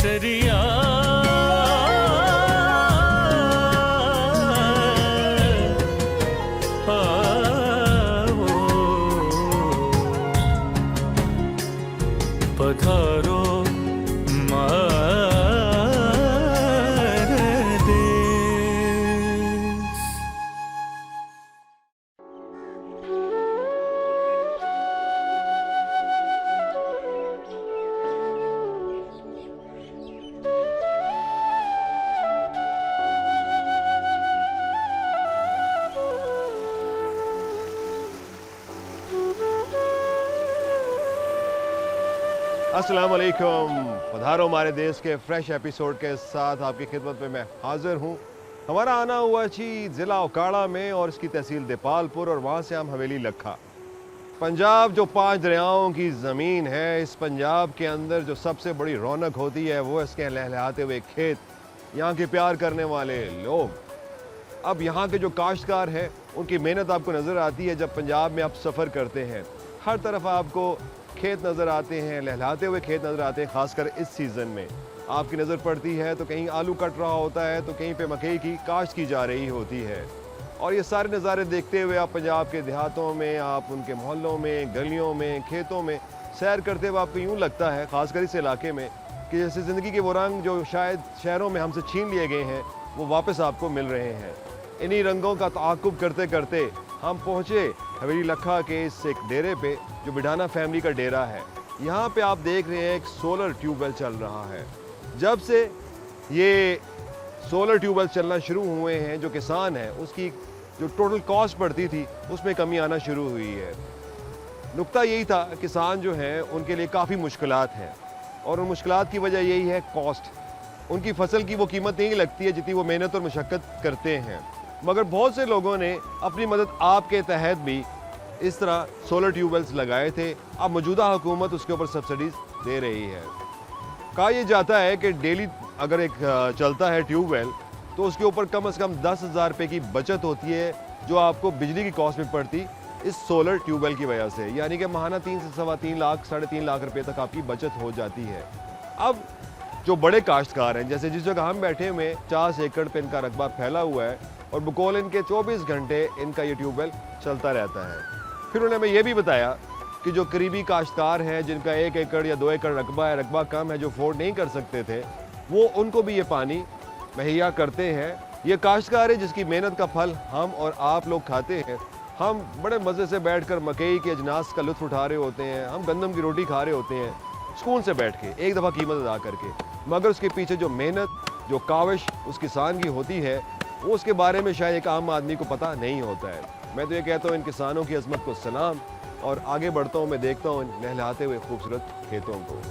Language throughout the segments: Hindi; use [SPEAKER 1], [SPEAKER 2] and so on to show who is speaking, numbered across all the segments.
[SPEAKER 1] केसरिया पधारो
[SPEAKER 2] अस्सलाम वालेकुम। पधारो हमारे देश के फ्रेश एपिसोड के साथ आपकी खिदमत में मैं हाजिर हूँ। हमारा आना हुआ जी ज़िला उकाड़ा में और इसकी तहसील देपालपुर और वहाँ से हम हवेली लखा। पंजाब जो 5 दरियाओं की ज़मीन है, इस पंजाब के अंदर जो सबसे बड़ी रौनक होती है वो इसके लहलहाते हुए खेत, यहाँ के प्यार करने वाले लोग। अब यहाँ के जो काश्तकार हैं उनकी मेहनत आपको नज़र आती है जब पंजाब में आप सफ़र करते हैं। हर तरफ आपको खेत नज़र आते हैं, लहलाते हुए खेत नज़र आते हैं। ख़ासकर इस सीज़न में आपकी नज़र पड़ती है तो कहीं आलू कट रहा होता है तो कहीं पे मकई की काश्त की जा रही होती है। और ये सारे नज़ारे देखते हुए आप पंजाब के देहातों में, आप उनके मोहल्लों में, गलियों में, खेतों में सैर करते हुए आपको यूँ लगता है, ख़ासकर इस इलाके में, कि जैसे ज़िंदगी के वो रंग जो शायद शहरों में हमसे छीन लिए गए हैं वो वापस आपको मिल रहे हैं। इन्हीं रंगों का ताक़ुब करते करते हम पहुँचे हवेली लखा के इस एक डेरे पे जो बिडाना फैमिली का डेरा है। यहाँ पे आप देख रहे हैं एक सोलर ट्यूबवेल चल रहा है। जब से ये सोलर ट्यूबवेल चलना शुरू हुए हैं, जो किसान है उसकी जो टोटल कॉस्ट पड़ती थी उसमें कमी आना शुरू हुई है। नुक्ता यही था, किसान जो हैं उनके लिए काफ़ी मुश्किलात हैं और उन मुश्किलात की वजह यही है कॉस्ट। उनकी फसल की वो कीमत नहीं लगती है जितनी वो मेहनत और मशक्क़त करते हैं। मगर बहुत से लोगों ने अपनी मदद आपके तहत भी इस तरह सोलर ट्यूबवेल्स लगाए थे। अब मौजूदा हुकूमत उसके ऊपर सब्सिडीज़ दे रही है। कहा यह जाता है कि डेली अगर एक चलता है ट्यूबवेल तो उसके ऊपर कम से कम 10,000 रुपये की बचत होती है जो आपको बिजली की कॉस्ट में पड़ती इस सोलर ट्यूबवेल की वजह से। यानी कि माहाना 3 से सवा 3 लाख, 3.5 लाख रुपये तक आपकी बचत हो जाती है। अब जो बड़े काश्तकार हैं, जैसे जिस जगह हम बैठे हुए 50 एकड़ पे इनका रकबा फैला हुआ है और बकौल इनके 24 घंटे इनका ये ट्यूबवेल चलता रहता है। फिर उन्होंने हमें ये भी बताया कि जो करीबी काश्तकार हैं जिनका 1 एकड़ या 2 एकड़ रकबा है, रकबा कम है, जो अफोर्ड नहीं कर सकते थे, वो उनको भी ये पानी मुहैया करते हैं। ये काश्तकार है जिसकी मेहनत का फल हम और आप लोग खाते हैं। हम बड़े मज़े से बैठकर मकई के अजनास का लुत्फ़ उठा रहे होते हैं, हम गंदम की रोटी खा रहे होते हैं सुकून से बैठ के, एक दफ़ा कीमत अदा करके। मगर उसके पीछे जो मेहनत, जो काविश उस किसान की होती है वो उसके बारे में शायद एक आम आदमी को पता नहीं होता है। मैं तो ये कहता हूँ इन किसानों की अज़मत को सलाम और आगे बढ़ता हूँ। मैं देखता हूँ इन लहलहाते हुए खूबसूरत खेतों को।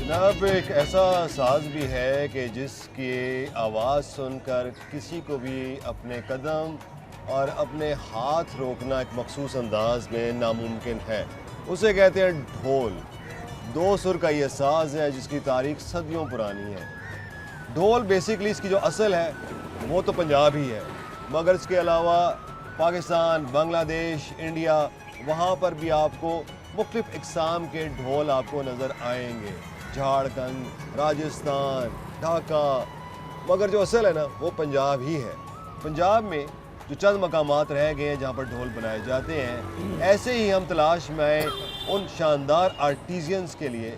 [SPEAKER 2] जनाब एक ऐसा साज भी है कि जिसकी आवाज़ सुनकर किसी को भी अपने कदम और अपने हाथ रोकना एक मखसूस अंदाज में नामुमकिन है। उसे कहते हैं ढोल। 2 सुर का ये साज है जिसकी तारीख सदियों पुरानी है। ढोल बेसिकली इसकी जो असल है वो तो पंजाब ही है, मगर इसके अलावा पाकिस्तान, बांग्लादेश, इंडिया, वहाँ पर भी आपको मुख्तलिफ इकसाम के ढोल आपको नज़र आएंगे। झारखंड, राजस्थान, ढाका, मगर जो असल है ना वो पंजाब ही है। पंजाब में जो चंद मकामात रह गए हैं जहाँ पर ढोल बनाए जाते हैं, ऐसे ही हम तलाश में आए उन शानदार आर्टिजियंस के लिए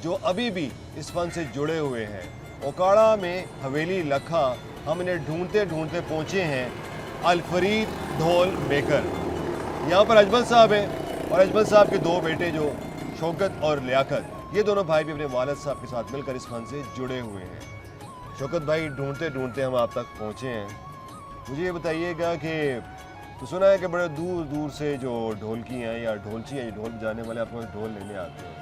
[SPEAKER 2] जो अभी भी इस फन से जुड़े हुए हैं। ओकाड़ा में हवेली लखा हम इन्हें ढूंढते ढूंढते पहुँचे हैं अल-फरीद ढोल मेकर। यहाँ पर अजमल साहब हैं और अजमल साहब के 2 बेटे जो शौकत और लियाकत, ये दोनों भाई भी अपने वालिद साहब के साथ मिलकर इस फन से जुड़े हुए हैं। शौकत भाई, ढूंढते ढूंढते हम आप तक पहुँचे हैं। मुझे ये बताइएगा कि तो सुना है कि बड़े दूर दूर से जो ढोलकी हैं या ढोलची हैं, ढोल बजाने वाले आपको ढोल लेने आते हैं,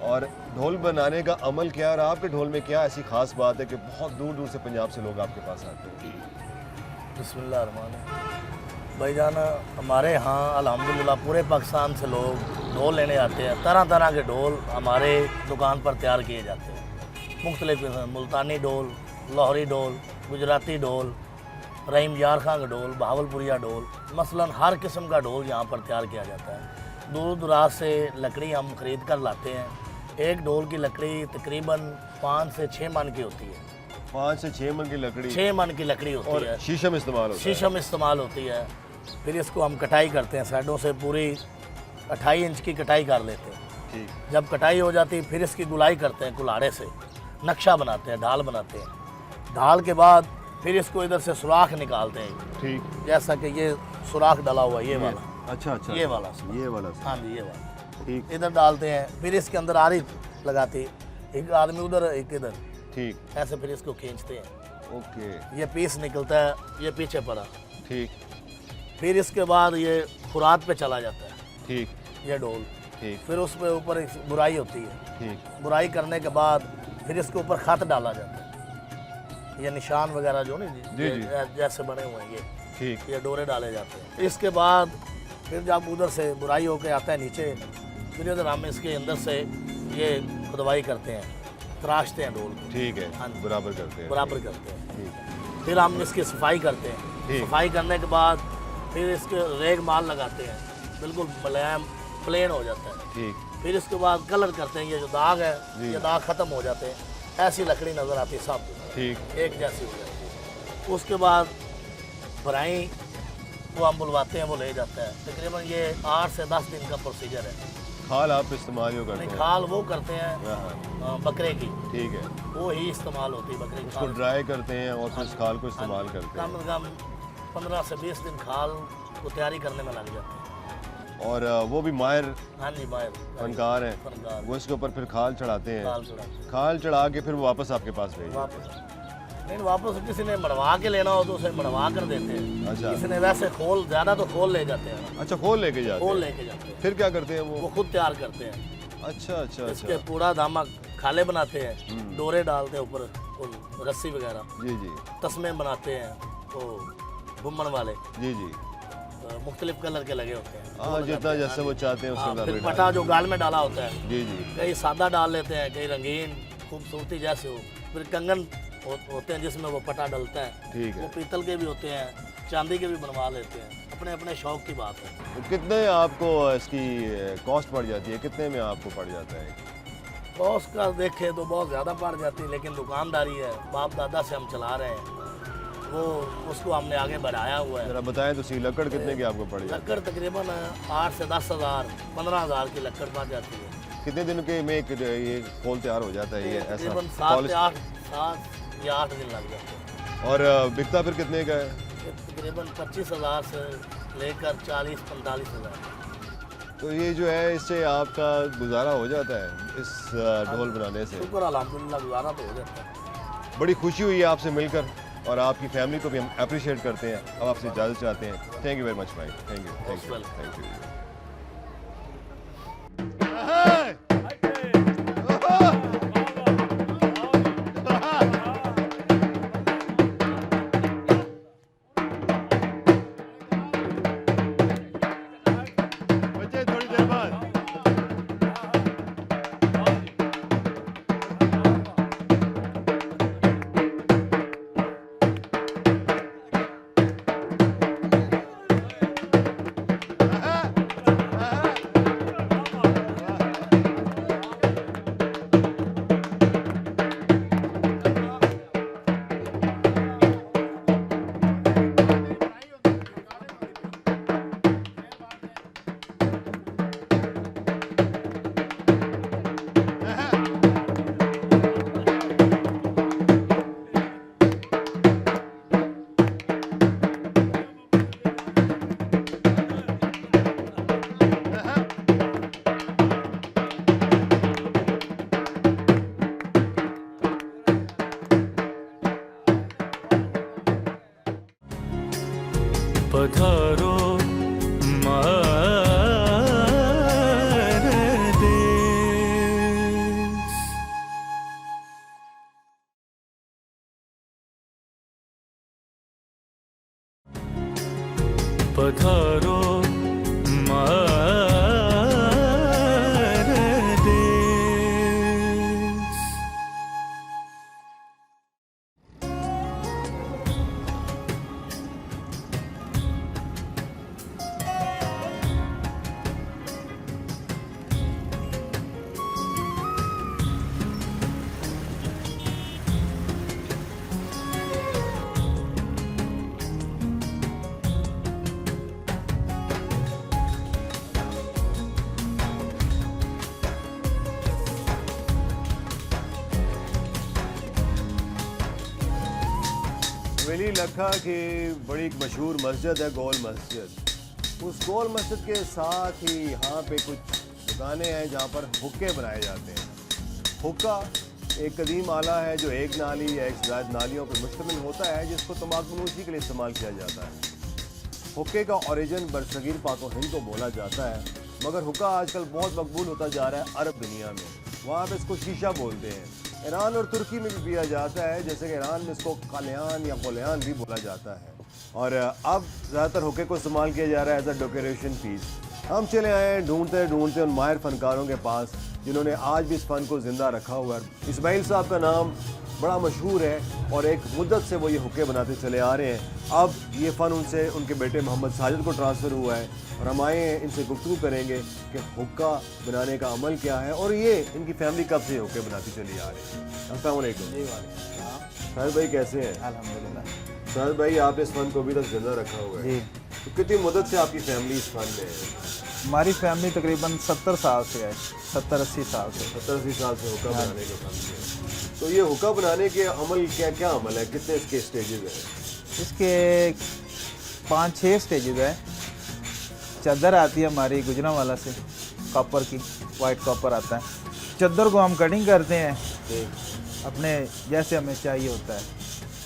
[SPEAKER 2] और ढोल बनाने का अमल क्या है और आपके ढोल में क्या ऐसी ख़ास बात है कि बहुत दूर दूर से पंजाब से लोग आपके पास आते हैं?
[SPEAKER 1] बिस्मिल्लाह रहमान रहीम। भाईजान, हमारे यहाँ अल्हम्दुलिल्लाह पूरे पाकिस्तान से लोग ढोल लेने आते हैं। तरह तरह के ढोल हमारे दुकान पर तैयार किए जाते हैं। मुख्तलिफ किस्म, मुल्तानी ढोल, लाहौरी ढोल, गुजराती ढोल, रहीम यार खां का ढोल, बहावलपुरिया ढोल, मसलन हर किस्म का ढोल यहाँ पर तैयार किया जाता है। दूर दराज से लकड़ी हम ख़रीद कर लाते हैं। एक ढोल की लकड़ी तकरीबन 5 से 6 मन की होती है।
[SPEAKER 2] 5 से 6 मन की लकड़ी?
[SPEAKER 1] 6 मन की लकड़ी होती है।
[SPEAKER 2] शीशम इस्तेमाल होता है?
[SPEAKER 1] शीशम इस्तेमाल होती है। फिर इसको हम कटाई करते हैं, साइडों से पूरी 28 इंच की कटाई कर लेते हैं।
[SPEAKER 2] ठीक।
[SPEAKER 1] जब कटाई हो जाती है फिर इसकी गुलाई करते हैं, कुल्हाड़े से नक्शा बनाते हैं, ढाल बनाते हैं। ढाल के बाद फिर इसको इधर से सुराख निकालते हैं।
[SPEAKER 2] ठीक।
[SPEAKER 1] जैसा कि ये सुराख डाला हुआ है, ये वाला।
[SPEAKER 2] अच्छा अच्छा,
[SPEAKER 1] ये वाला,
[SPEAKER 2] ये वाला।
[SPEAKER 1] हाँ जी, ये वाला।
[SPEAKER 2] ठीक।
[SPEAKER 1] इधर डालते हैं, फिर इसके अंदर आरी लगाते हैं, एक आदमी उधर एक इधर।
[SPEAKER 2] ठीक।
[SPEAKER 1] ऐसे फिर इसको खींचते हैं।
[SPEAKER 2] ओके।
[SPEAKER 1] ये पीस निकलता है, ये पीछे पड़ा।
[SPEAKER 2] ठीक।
[SPEAKER 1] फिर इसके बाद ये खुरात पे चला जाता है।
[SPEAKER 2] ठीक।
[SPEAKER 1] ये ढोल।
[SPEAKER 2] ठीक।
[SPEAKER 1] फिर उस पे ऊपर एक बुराई होती है।
[SPEAKER 2] ठीक।
[SPEAKER 1] बुराई करने के बाद फिर इसके ऊपर खत डाला जाता है। ये निशान वगैरह जो नहीं
[SPEAKER 2] जी, जी।
[SPEAKER 1] जैसे बने हुए हैं ये।
[SPEAKER 2] ठीक।
[SPEAKER 1] ये डोरे डाले जाते हैं। इसके बाद फिर जब उधर से बुराई होके आता है नीचे, फिर इधर हम इसके अंदर से ये खुदवाई करते हैं, तराशते हैं ढोल को।
[SPEAKER 2] ठीक है।
[SPEAKER 1] हाँ जी।
[SPEAKER 2] बराबर करते हैं।
[SPEAKER 1] बराबर करते हैं।
[SPEAKER 2] ठीक।
[SPEAKER 1] फिर हम इसकी सफाई करते हैं।
[SPEAKER 2] ठीक।
[SPEAKER 1] सफाई करने के बाद फिर इसके रेग माल लगाते हैं, बिल्कुल मुलायम प्लेन हो जाता है।
[SPEAKER 2] ठीक।
[SPEAKER 1] फिर इसके बाद कलर करते हैं। ये जो दाग है,
[SPEAKER 2] जी।
[SPEAKER 1] ये दाग ख़त्म हो जाते हैं। ऐसी लकड़ी नज़र आती है सब।
[SPEAKER 2] ठीक।
[SPEAKER 1] एक जैसी हो जाती है। उसके बाद भराई वो हम बुलवाते हैं, वो ले जाता है। तकरीबन ये 8 से 10 दिन का प्रोसीजर है।
[SPEAKER 2] खाल आप इस्तेमाल जो करते
[SPEAKER 1] नहीं,
[SPEAKER 2] हैं?
[SPEAKER 1] खाल वो करते हैं
[SPEAKER 2] हाँ।
[SPEAKER 1] बकरे की।
[SPEAKER 2] ठीक है।
[SPEAKER 1] वो ही इस्तेमाल होती है, बकरे की
[SPEAKER 2] उसको
[SPEAKER 1] खाल।
[SPEAKER 2] ड्राई करते हैं और फिर उस खाल को इस्तेमाल करते
[SPEAKER 1] कम
[SPEAKER 2] हैं।
[SPEAKER 1] से कम 15 से 20 दिन खाल को तैयारी करने में लग जाते हैं।
[SPEAKER 2] और वो भी माहिर
[SPEAKER 1] हाँ जी, बाहर
[SPEAKER 2] फनकार हैं,
[SPEAKER 1] फनकार।
[SPEAKER 2] वो इसके ऊपर फिर खाल चढ़ाते हैं।
[SPEAKER 1] खाल चढ़ाते हैं।
[SPEAKER 2] खाल चढ़ा के फिर वो वापस आपके पास भेज
[SPEAKER 1] वापस नहीं, वापस किसी ने मड़वा के लेना हो तो उसे मड़वा कर देते हैं।
[SPEAKER 2] अच्छा।
[SPEAKER 1] किसी ने वैसे खोल, ज़्यादा तो खोल ले जाते हैं।
[SPEAKER 2] अच्छा, खोल लेके जाते
[SPEAKER 1] खोल
[SPEAKER 2] हैं?
[SPEAKER 1] लेके जाते हैं।
[SPEAKER 2] फिर क्या करते हैं
[SPEAKER 1] वो
[SPEAKER 2] वो?
[SPEAKER 1] खुद तैयार करते हैं।
[SPEAKER 2] अच्छा अच्छा
[SPEAKER 1] इसके
[SPEAKER 2] अच्छा।
[SPEAKER 1] पूरा दामा खाले बनाते हैं, डोरे डालते हैं ऊपर, वो रस्सी वगैरह,
[SPEAKER 2] जी जी
[SPEAKER 1] तस्मे बनाते हैं, वो घुमन वाले
[SPEAKER 2] जी जी।
[SPEAKER 1] मुख्तलिफ कलर के लगे होते हैं।
[SPEAKER 2] हाँ, जितना जैसे वो चाहते हैं उसके
[SPEAKER 1] हाँ,
[SPEAKER 2] मुताबिक
[SPEAKER 1] फिर
[SPEAKER 2] डाल
[SPEAKER 1] पटा जो गाल में डाला होता है,
[SPEAKER 2] जी जी।
[SPEAKER 1] कई सादा डाल लेते हैं, कई रंगीन खूबसूरती जैसे हो। फिर कंगन होते हैं जिसमें वो पटा डलता है।
[SPEAKER 2] ठीक
[SPEAKER 1] वो
[SPEAKER 2] है।
[SPEAKER 1] पीतल के भी होते हैं, चांदी के भी बनवा लेते हैं। अपने अपने शौक की बात है।
[SPEAKER 2] तो कितने आपको इसकी कॉस्ट पड़ जाती है? कितने में आपको पड़ जाता है?
[SPEAKER 1] कॉस्ट का देखें तो बहुत ज़्यादा पड़ जाती है, लेकिन दुकानदारी है, बाप दादा से हम चला रहे हैं, वो उसको हमने आगे बढ़ाया हुआ है।
[SPEAKER 2] जरा बताएं तो सही, लकड़ कितने की आपको पड़ जाती है?
[SPEAKER 1] लक्कड़ तकरीबन 8 से 10 हज़ार 15 हज़ार की लक्कड़ पड़ जाती है।
[SPEAKER 2] कितने दिन के में ये खोल तैयार हो जाता है? ये ऐसा
[SPEAKER 1] तकरीबन 7 या 8 दिन लग जाते हैं।
[SPEAKER 2] और बिकता फिर कितने का है?
[SPEAKER 1] ये तकरीबन 25 हज़ार से लेकर 40-45 हज़ार।
[SPEAKER 2] तो ये जो है इससे आपका गुजारा हो जाता है इस ढोल बनाने से?
[SPEAKER 1] शुक्र अल्हम्दुलिल्लाह, गुजारा तो हो जाता है।
[SPEAKER 2] बड़ी खुशी हुई है आपसे मिलकर, और आपकी फैमिली को भी हम अप्रिशिएट करते हैं। अब आपसे इजाज़त चाहते हैं। थैंक यू वेरी मच भाई। Thank you thank you thank you. हवेली लखा की बड़ी मशहूर मस्जिद है गोल मस्जिद। उस गोल मस्जिद के साथ ही यहाँ पे कुछ दुकानें हैं जहाँ पर हुक्के बनाए जाते हैं। हुक्का एक कदीम आला है जो एक नाली या एक से ज़्यादा नालियों पर मुश्तमिल होता है, जिसको तंबाकूनोशी के लिए इस्तेमाल किया जाता है। हुक्के का ओरिजिन बरसगीर पाको हिंद को बोला जाता है, मगर हुक्का आजकल बहुत मकबूल होता जा रहा है अरब दुनिया में। वहाँ पे इसको शीशा बोलते हैं। ईरान और तुर्की में भी पिया जाता है, जैसे कि ईरान में इसको कालियान या कोलियान भी बोला जाता है। और अब ज़्यादातर हुक्के को इस्तेमाल किया जा रहा है एज अ डेकोरेशन पीस। हम चले आए हैं ढूंढते उन माहिर फनकारों के पास जिन्होंने आज भी इस फ़न को ज़िंदा रखा हुआ है। इस्माइल साहब का नाम बड़ा मशहूर है और एक मुद्दत से वो ये हुक्के बनाते चले आ रहे हैं। अब ये फ़न उनसे उनके बेटे मोहम्मद साजिद को ट्रांसफ़र हुआ है और हम आए हैं इनसे गुफ्तगू करेंगे कि हुक्का बनाने का अमल क्या है और ये इनकी फैमिली कब से हुक्के बनाती चली आ रही है। अस्सलाम वालेकुम। साहिद भाई कैसे हैं?
[SPEAKER 3] अल्हम्दुलिल्लाह।
[SPEAKER 2] साहिद भाई आपने इस फ़न को अभी तक जिंदा रखा हुआ है,
[SPEAKER 3] जी,
[SPEAKER 2] तो कितनी मुद्दत से आपकी फैमिली इस फ़न में है?
[SPEAKER 3] हमारी फैमिली तकरीबन 70 साल से है, 70-80 साल से।
[SPEAKER 2] 70-80 साल से हुक्का बनाने के फ़न में। तो ये हुक्का बनाने के अमल क्या क्या अमल है, कितने इसके स्टेजेस हैं?
[SPEAKER 3] इसके 5-6 स्टेजेस है। चादर आती है हमारी गुजरांवाला से, कॉपर की, वाइट कॉपर आता है। चादर को हम कटिंग करते हैं अपने जैसे हमें चाहिए होता है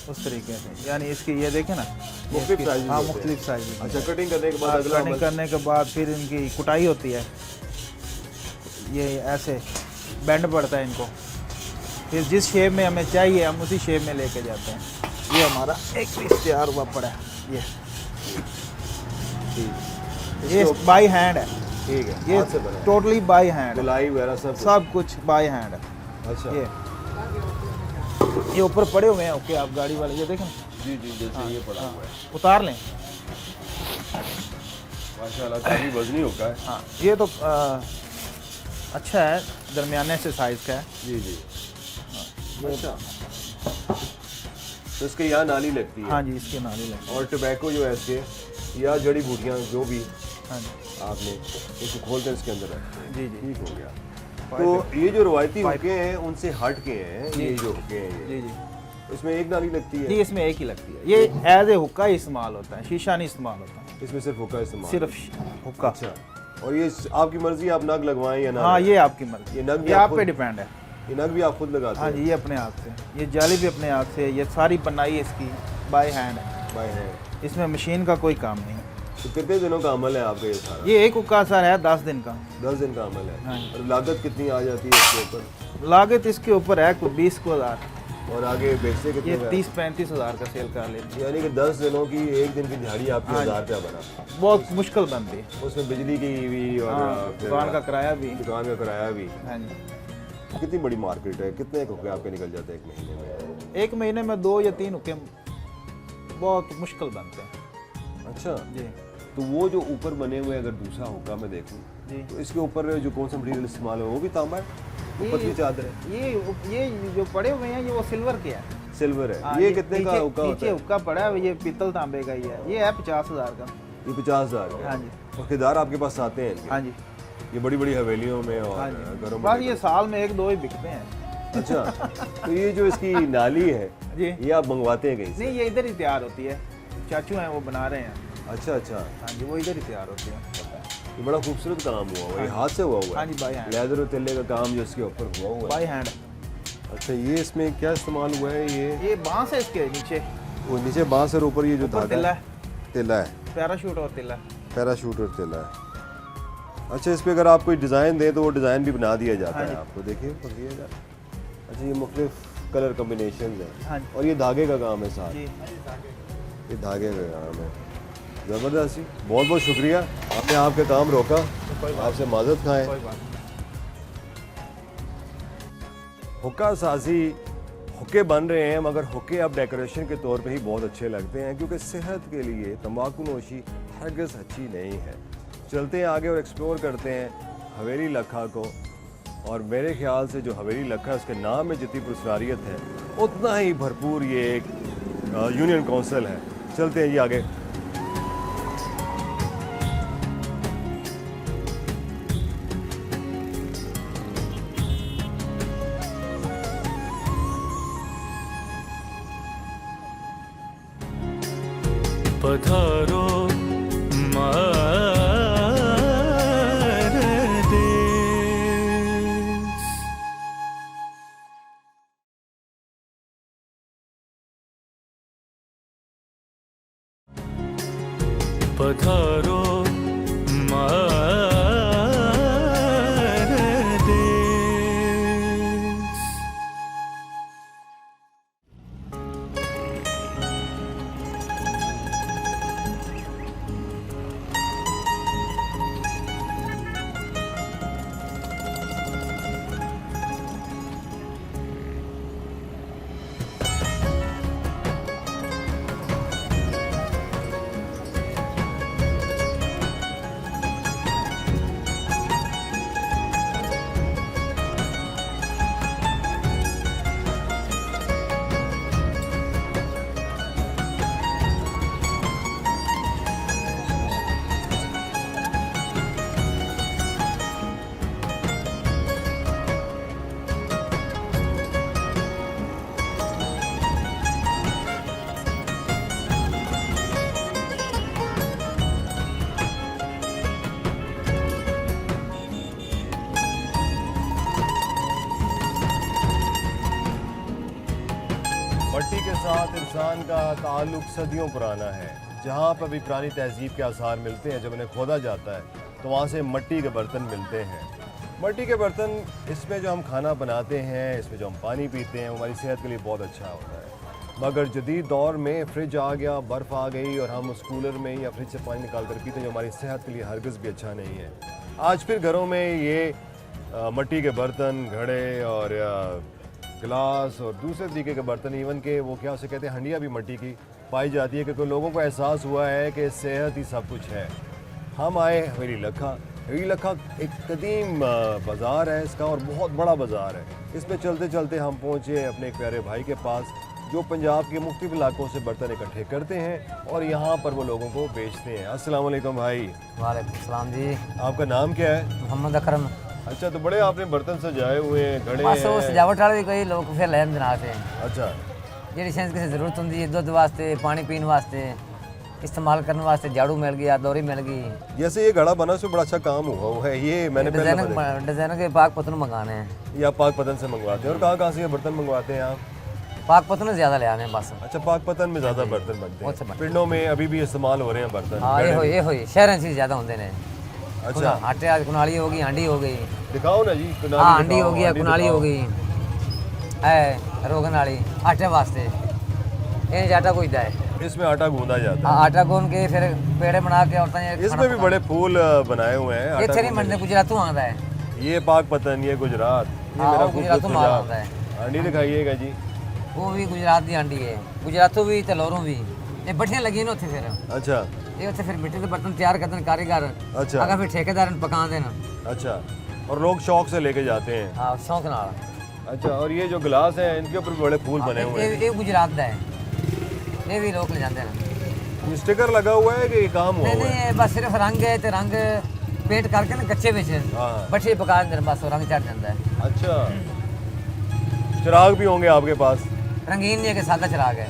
[SPEAKER 3] उस तरीके से। यानी इसकी ये देखें ना,
[SPEAKER 2] मुख्तलिफ साइज़।
[SPEAKER 3] हाँ, मुख्तलिफ साइज़।
[SPEAKER 2] अच्छा, कटिंग करने के बाद अगला
[SPEAKER 3] कटिंग करने के बाद फिर इनकी कुटाई होती है। ये ऐसे बैंड पड़ता है इनको, फिर जिस शेप में हमें चाहिए हम उसी शेप में लेके जाते हैं। ये हमारा एक पीस तैयार हुआ पड़ा है। ये बाई हैंड है।
[SPEAKER 2] ठीक है,
[SPEAKER 3] ये
[SPEAKER 2] हाथ से बना है।
[SPEAKER 3] टोटली बाई हैंड,
[SPEAKER 2] गोलाई वगैरह
[SPEAKER 3] सब कुछ बाई हैंड है।
[SPEAKER 2] अच्छा,
[SPEAKER 3] ये ऊपर पड़े हुए हैं। ओके, आप गाड़ी वाले ये देखें,
[SPEAKER 2] जी जी, जैसे ये पड़ा हुआ है।
[SPEAKER 3] उतार लें।
[SPEAKER 2] माशाल्लाह, काफी वजनी हुक्का है।
[SPEAKER 3] हाँ, ये तो अच्छा है, दरमियाने से साइज़ का है।
[SPEAKER 2] जी जी। अच्छा, तो इसके यहाँ नाली लगती है।
[SPEAKER 3] हाँ जी, इसके नाली लगे।
[SPEAKER 2] और टोबैको जो है इसके या जड़ी बूटियाँ जो भी
[SPEAKER 3] हाँ जी,
[SPEAKER 2] आपने इसको खोल कर इसके अंदर रखते हैं।
[SPEAKER 3] जी जी
[SPEAKER 2] ठीक हो गया। तो ये जो रवायती हुक्के हैं उनसे हट के हैं,
[SPEAKER 3] जी।
[SPEAKER 2] ये जो हुक्के हैं
[SPEAKER 3] जी जी
[SPEAKER 2] इसमें एक नाली लगती है।
[SPEAKER 3] जी, इसमें एक ही लगती है। ये एज ए हुक्का ही इस्तेमाल होता है, शीशा नहीं इस्तेमाल होता,
[SPEAKER 2] इसमें सिर्फ हुक्का इस्तेमाल।
[SPEAKER 3] सिर्फ हुक्का।
[SPEAKER 2] अच्छा, और ये आपकी मर्जी, आप नग लगवाएं या ना?
[SPEAKER 3] हाँ, ये आपकी मर्जी,
[SPEAKER 2] ये नग भी
[SPEAKER 3] ये
[SPEAKER 2] आप
[SPEAKER 3] आप पे
[SPEAKER 2] खुद-
[SPEAKER 3] डिपेंड है।
[SPEAKER 2] ये नग भी आप खुद लगाते
[SPEAKER 3] हाँ
[SPEAKER 2] हैं?
[SPEAKER 3] जी, ये अपने हाथ से, ये जाली भी अपने हाथ से, ये सारी बनाई इसकी बाय हैंड है।
[SPEAKER 2] By hand.
[SPEAKER 3] इसमें मशीन का कोई काम नहीं।
[SPEAKER 2] तो कितने दिनों का अमल है आपका ये सारा?
[SPEAKER 3] ये एक हुक्का सर है 10 दिन का।
[SPEAKER 2] 10 दिन का अमल है।
[SPEAKER 3] हाँ।
[SPEAKER 2] और लागत कितनी आ जाती है इसके ऊपर?
[SPEAKER 3] लागत इसके ऊपर है कोई 20 को हज़ार,
[SPEAKER 2] और आगे बेचते कितने
[SPEAKER 3] ये
[SPEAKER 2] का है?
[SPEAKER 3] 30-35 हज़ार का सेल कर लेते
[SPEAKER 2] यानी कि 10 दिनों की एक दिन की दिहाड़ी आपकी
[SPEAKER 3] हाँ जी।
[SPEAKER 2] 1000 रुपया बना।
[SPEAKER 3] हैं। बहुत मुश्किल बनती है।
[SPEAKER 2] उसमें बिजली की भी और
[SPEAKER 3] हाँ,
[SPEAKER 2] फिर
[SPEAKER 3] दुकान का किराया भी।
[SPEAKER 2] दुकान का किराया भी।
[SPEAKER 3] हाँ जी,
[SPEAKER 2] कितनी बड़ी मार्केट है, कितने हुक्के आपके निकल जाते हैं एक महीने में?
[SPEAKER 3] एक महीने में 2 या 3 हुक्के बहुत मुश्किल बनते हैं।
[SPEAKER 2] अच्छा,
[SPEAKER 3] जी
[SPEAKER 2] तो वो जो ऊपर बने हुए अगर दूसरा हुक्का मैं देखूं
[SPEAKER 3] जी,
[SPEAKER 2] तो इसके ऊपर जो कौन सा मटेरियल इस्तेमाल है वो भी तांबा है? ऊपर की चादर है,
[SPEAKER 3] ये जो पड़े हुए हैं ये वो सिल्वर के है।
[SPEAKER 2] सिल्वर है।
[SPEAKER 3] हाँ,
[SPEAKER 2] ये कितने का
[SPEAKER 3] नीचे-
[SPEAKER 2] हुक्का होता
[SPEAKER 3] नीचे
[SPEAKER 2] है?
[SPEAKER 3] हुक्का पड़ा है, ये पीतल तांबे का ही है। ये है 50 हज़ार का।
[SPEAKER 2] ये 50,000 का।
[SPEAKER 3] हाँ जी,
[SPEAKER 2] और खरीदार आपके पास आते हैं इनके?
[SPEAKER 3] हाँ जी,
[SPEAKER 2] ये बड़ी बड़ी हवेलियों में और
[SPEAKER 3] हाँ जी।
[SPEAKER 2] घरों में
[SPEAKER 3] बस ये साल में 1-2 ही बिकते हैं।
[SPEAKER 2] अच्छा, तो ये जो इसकी नाली है
[SPEAKER 3] जी,
[SPEAKER 2] ये आप मंगवाते हैं कहीं से?
[SPEAKER 3] नहीं, ये इधर ही तैयार होती है। चाचू हैं वो बना रहे हैं।
[SPEAKER 2] अच्छा अच्छा,
[SPEAKER 3] हाँ जी, वो इधर ही तैयार होती है।
[SPEAKER 2] ये बड़ा खूबसूरत काम हुआ हुआ है। ये हाथ से हुआ हुआ
[SPEAKER 3] हाँ
[SPEAKER 2] है?
[SPEAKER 3] जी, बाय हैंड,
[SPEAKER 2] लेदर और तिल्ले का काम जो इसके ऊपर हुआ हुआ है।
[SPEAKER 3] By hand.
[SPEAKER 2] अच्छा, ये इसमें क्या इस्तेमाल हुआ है?
[SPEAKER 3] ये बांस है इसके नीचे,
[SPEAKER 2] वो नीचे बांस और ऊपर ये जो
[SPEAKER 3] ऊपर
[SPEAKER 2] धागा
[SPEAKER 3] तिल्ला
[SPEAKER 2] है,
[SPEAKER 3] है,
[SPEAKER 2] तिल्ला है,
[SPEAKER 3] पैराशूट और तिल्ला।
[SPEAKER 2] पैराशूट और तिल्ला है। अच्छा, इस पे अगर आप कोई डिज़ाइन दें तो वो डिज़ाइन भी बना दिया जाता
[SPEAKER 3] हाँ
[SPEAKER 2] है
[SPEAKER 3] जी।
[SPEAKER 2] आपको? देखिए पकड़िएगा। अच्छा, ये मुख्तलिफ कलर कम्बिनेशन है
[SPEAKER 3] हाँ जी,
[SPEAKER 2] और ये धागे का काम है साथ,
[SPEAKER 3] जी,
[SPEAKER 2] ये धागे का काम है। ज़बरदस्त जी, बहुत बहुत शुक्रिया, आपने आपका काम रोका, आपसे माजरत खाएं।
[SPEAKER 3] कोई बात नहीं।
[SPEAKER 2] हुक्का साजी, हुक्के बन रहे हैं मगर हुक्के अब डेकोरेशन के तौर पे ही बहुत अच्छे लगते हैं क्योंकि सेहत के लिए तंबाकू नोशी हरगिज़ अच्छी नहीं है। चलते हैं आगे और एक्सप्लोर करते हैं हवेली लखा को। और मेरे ख्याल से जो हवेली लखा उसके नाम में जितनी पुरस्कारियत है उतना ही भरपूर ये एक यूनियन काउंसिल है। चलते हैं जी आगे।
[SPEAKER 4] पधारो मारे देश। पधारो मारे देश।
[SPEAKER 2] मट्टी के साथ इंसान का ताल्लुक सदियों पुराना है। जहाँ पर भी पुरानी तहजीब के आसार मिलते हैं, जब उन्हें खोदा जाता है तो वहाँ से मट्टी के बर्तन मिलते हैं। मट्टी के बर्तन, इसमें जो हम खाना बनाते हैं, इसमें जो हम पानी पीते हैं, वो हमारी सेहत के लिए बहुत अच्छा होता है। मगर जदीद दौर में फ्रिज आ गया, बर्फ़ आ गई और हम उस कूलर में या फ्रिज से पानी निकाल कर पीते हैं, जो हमारी सेहत के लिए हरगिज़ भी अच्छा नहीं है। आज फिर घरों में ये मट्टी के बर्तन, घड़े और गिलास और दूसरे तरीके के बर्तन, इवन के वो क्या उसे कहते हैं, हंडिया भी मट्टी की पाई जाती है, क्योंकि लोगों को एहसास हुआ है कि सेहत ही सब कुछ है। हम आए हवेली लखा। हवेली लखा एक कदीम बाज़ार है इसका, और बहुत बड़ा बाज़ार है। इसमें चलते चलते हम पहुँचे अपने एक प्यारे भाई के पास, जो पंजाब के मुख्तलिफ इलाकों से बर्तन इकट्ठे करते हैं और यहाँ पर वो लोगों को बेचते हैं। अस्सलाम वालेकुम भाई।
[SPEAKER 5] वालेकुम सलाम जी।
[SPEAKER 2] आपका नाम क्या है?
[SPEAKER 5] मोहम्मद अकरम।
[SPEAKER 2] अच्छा, तो बड़े आपने बर्तन सजाए हुए हैं, घड़े
[SPEAKER 5] बस वो
[SPEAKER 2] हैं।
[SPEAKER 5] सजावट वाले कोई लोग फिर लैन बनाते हैं।
[SPEAKER 2] अच्छा,
[SPEAKER 5] ਜਿਹੜੀ ਚੀਜ਼ ਕਿਸੇ ਜ਼ਰੂਰਤ ਹੁੰਦੀ ਹੈ, ਦੁੱਧ ਵਾਸਤੇ, ਪਾਣੀ ਪੀਣ ਵਾਸਤੇ, इस्तेमाल करने वास्ते झाड़ू मिल गया, दौरी मिल गई।
[SPEAKER 2] जैसे ये घड़ा बना उसमें बड़ा अच्छा काम हुआ है, ये मैंने पहले देखा।
[SPEAKER 5] डिजाइनर के पाक पतन मंगाने हैं।
[SPEAKER 2] ये आप पाक पतन से मंगवाते हैं? और कहाँ कहाँ से ये बर्तन मंगवाते हैं आप?
[SPEAKER 5] पाक पतन ज़्यादा ले आने हैं बस।
[SPEAKER 2] अच्छा, पाक पतन में ज़्यादा बर्तन बनते हैं। पिंडों में अभी भी इस्तेमाल हो रहे हैं बर्तन?
[SPEAKER 5] हाँ, ये हुई शहर से ज़्यादा होते हैं।
[SPEAKER 2] अच्छा,
[SPEAKER 5] आटे आज कुनाली हो गई, हांडी हो गई।
[SPEAKER 2] दिखाओ ना जी।
[SPEAKER 5] हाँ, हांडी हो गई, कुनाली हो गई है, रोगन वाली आटे वास्ते। ये आटा गूंजता है,
[SPEAKER 2] इसमें आटा गूंदा जाता है।
[SPEAKER 5] आटा गूंद के फिर पेड़े बना के औरतें
[SPEAKER 2] इसमें भी बड़े फूल बनाए हुए हैं।
[SPEAKER 5] ये थे नहीं मंडे गुजरातों आता है।
[SPEAKER 2] ये पाक पतन, ये गुजरात, ये
[SPEAKER 5] हाँ,
[SPEAKER 2] मेरा
[SPEAKER 5] गुजरातों माल आता है।
[SPEAKER 2] हांडी दिखाइएगा जी।
[SPEAKER 5] वो भी गुजरात की हांडी है, गुजरातों भी ते लोरों भी। ये बढ़िया लगी ना उत्थे फिर।
[SPEAKER 2] अच्छा,
[SPEAKER 5] ये उत्थे फिर मिट्टी के बर्तन तैयार करते हैं कारीगर।
[SPEAKER 2] अच्छा,
[SPEAKER 5] अगर फिर ठेकेदार पका देना।
[SPEAKER 2] अच्छा, और लोग शौक से लेके जाते हैं।
[SPEAKER 5] हाँ, शौक नाल।
[SPEAKER 2] अच्छा, और ये जो गिलास है इनके ऊपर भी बड़े फूल बने हुए हैं।
[SPEAKER 5] ये गुजरात का है, ये भी लोग ले जाते हैं।
[SPEAKER 2] ये स्टिकर लगा हुआ है कि ये काम हुआ
[SPEAKER 5] नहीं
[SPEAKER 2] हुआ है?
[SPEAKER 5] नहीं, बस सिर्फ रंग है, तो रंग पेंट करके ना कच्चे में
[SPEAKER 2] हाँ।
[SPEAKER 5] बच्चे पका देते, बस वो रंग चढ़ जाता है।
[SPEAKER 2] अच्छा, चिराग भी होंगे आपके पास?
[SPEAKER 5] रंगीन नहीं है कि सादा चिराग है।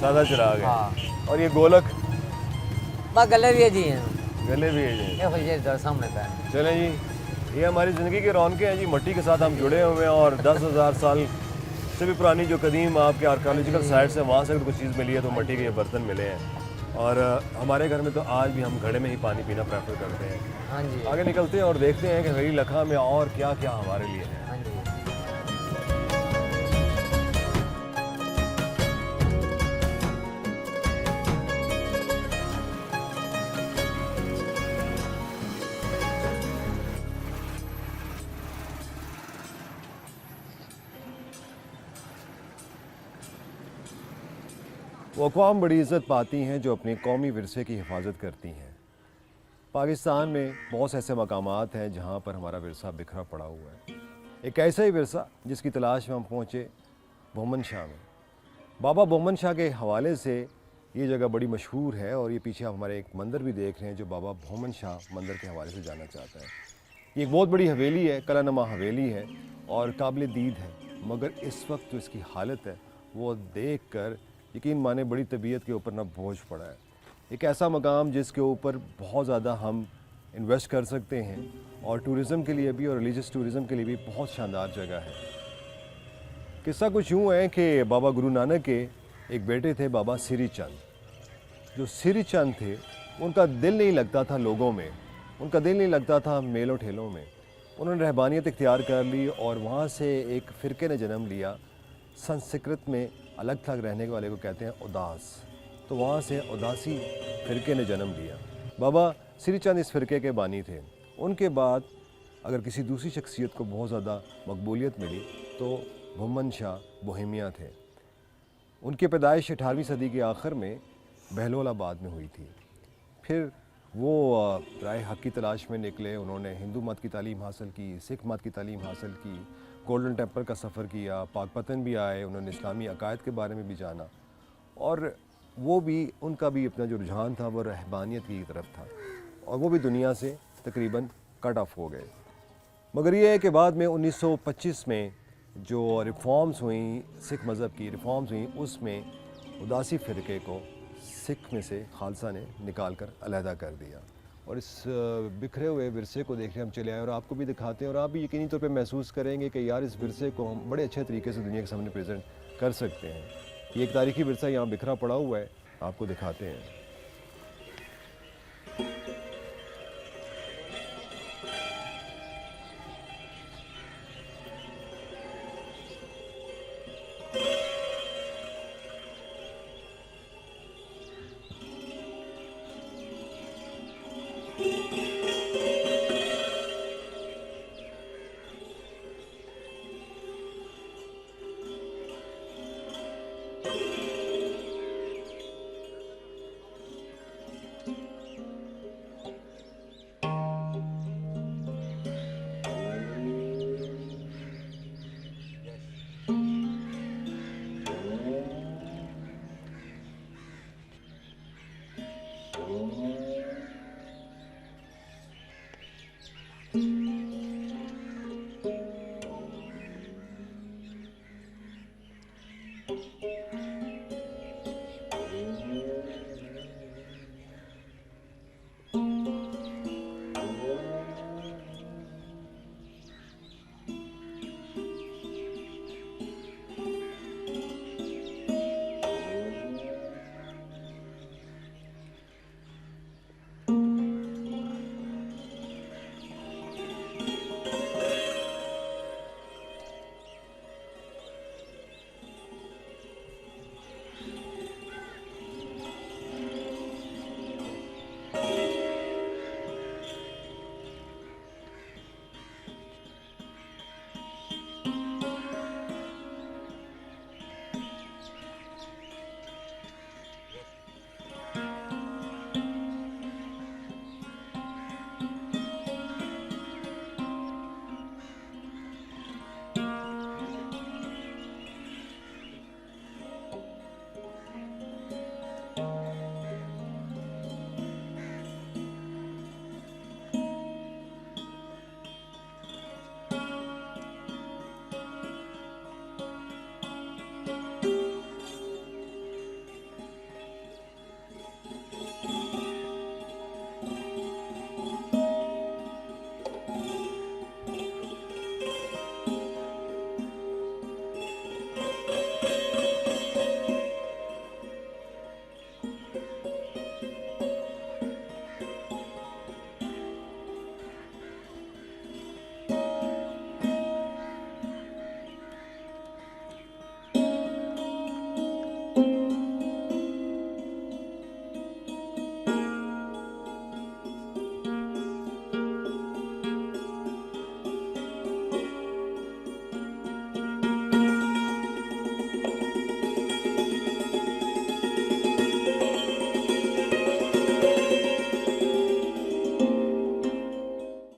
[SPEAKER 2] सादा चिराग है।
[SPEAKER 5] हाँ,
[SPEAKER 2] और ये गोलक?
[SPEAKER 5] बस गले भी है जी,
[SPEAKER 2] गले भी है जी।
[SPEAKER 5] ये खुद ये सामने का है।
[SPEAKER 2] चलें जी, ये हमारी ज़िंदगी की रौनकें हैं जी। मट्टी के साथ हम जुड़े हुए हैं, और 10,000 साल से भी पुरानी जो कदीम आपके आर्कियोलॉजिकल साइट से वहाँ से अगर कुछ चीज़ मिली है तो मट्टी के ये बर्तन मिले हैं। और हमारे घर में तो आज भी हम घड़े में ही पानी पीना प्रेफर करते हैं।
[SPEAKER 5] हाँ जी,
[SPEAKER 2] आगे निकलते हैं और देखते हैं कि हवेली लखा में और क्या क्या हमारे लिए है।
[SPEAKER 5] हाँ जी।
[SPEAKER 2] वो अक़वाम बड़ी इज़्ज़त पाती हैं जो अपने कौमी विरसे की हिफाजत करती हैं। पाकिस्तान में बहुत से ऐसे मकामात हैं जहाँ पर हमारा विरसा बिखरा पड़ा हुआ है। एक ऐसा ही विरसा जिसकी तलाश में हम पहुँचे बहमन शाह में। बाबा बहमन शाह के हवाले से ये जगह बड़ी मशहूर है, और ये पीछे आप हमारे एक मंदिर भी देख रहे हैं जो बाबा बहमन शाह मंदिर के हवाले से जाना चाहता है। ये एक बहुत बड़ी हवेली है, कलानुमा हवेली है और काबिल दीद है, मगर इस वक्त जो इसकी हालत है वो देख कर यकीन माने बड़ी तबीयत के ऊपर ना बोझ पड़ा है। एक ऐसा मकाम जिसके ऊपर बहुत ज़्यादा हम इन्वेस्ट कर सकते हैं और टूरिज़म के लिए भी और रिलीजियस टूरिज़म के लिए भी बहुत शानदार जगह है। किस्सा कुछ यूँ है कि बाबा गुरु नानक के एक बेटे थे बाबा श्री चंद। जो श्री चंद थे उनका दिल नहीं लगता था लोगों में, उनका दिल नहीं लगता था मेलों ठेलों में। उन्होंने रहबानियत इख्तियार कर ली और वहाँ से एक फ़िरके ने जन्म लिया। संस्कृत में अलग थलग रहने वाले को कहते हैं उदास, तो वहाँ से उदासी फ़िरके ने जन्म लिया। बाबा श्री चंद इस फ़िरके के बानी थे। उनके बाद अगर किसी दूसरी शख्सियत को बहुत ज़्यादा मकबूलियत मिली तो मोहम्मद शाह बोहेमिया थे। उनकी पैदाइश 18वीं सदी के आखिर में बहलोलाबाद में हुई थी। फिर वो राय हक़ की तलाश में निकले। उन्होंने हिंदू मत की तालीम हासिल की, सिख मत की तालीम हासिल की, गोल्डन टेम्पल का सफ़र किया, पाकपतन भी आए, उन्होंने इस्लामी अकायद के बारे में भी जाना और वो भी उनका भी अपना जो रुझान था वो रहबानियत की तरफ था और वो भी दुनिया से तकरीबन कट ऑफ हो गए। मगर ये है कि बाद में 1925 में जो रिफॉर्म्स हुई, सिख मज़हब की रिफॉर्म्स हुई, उसमें उदासी फ़िरके को सिख में से खालसा ने निकाल कर अलहदा कर दिया और इस बिखरे हुए विरसे को देखने हम चले आए और आपको भी दिखाते हैं और आप भी यकीनी तौर पे महसूस करेंगे कि यार इस विरसे को हम बड़े अच्छे तरीके से दुनिया के सामने प्रेजेंट कर सकते हैं। ये एक तारीखी विरसा यहाँ बिखरा पड़ा हुआ है, आपको दिखाते हैं।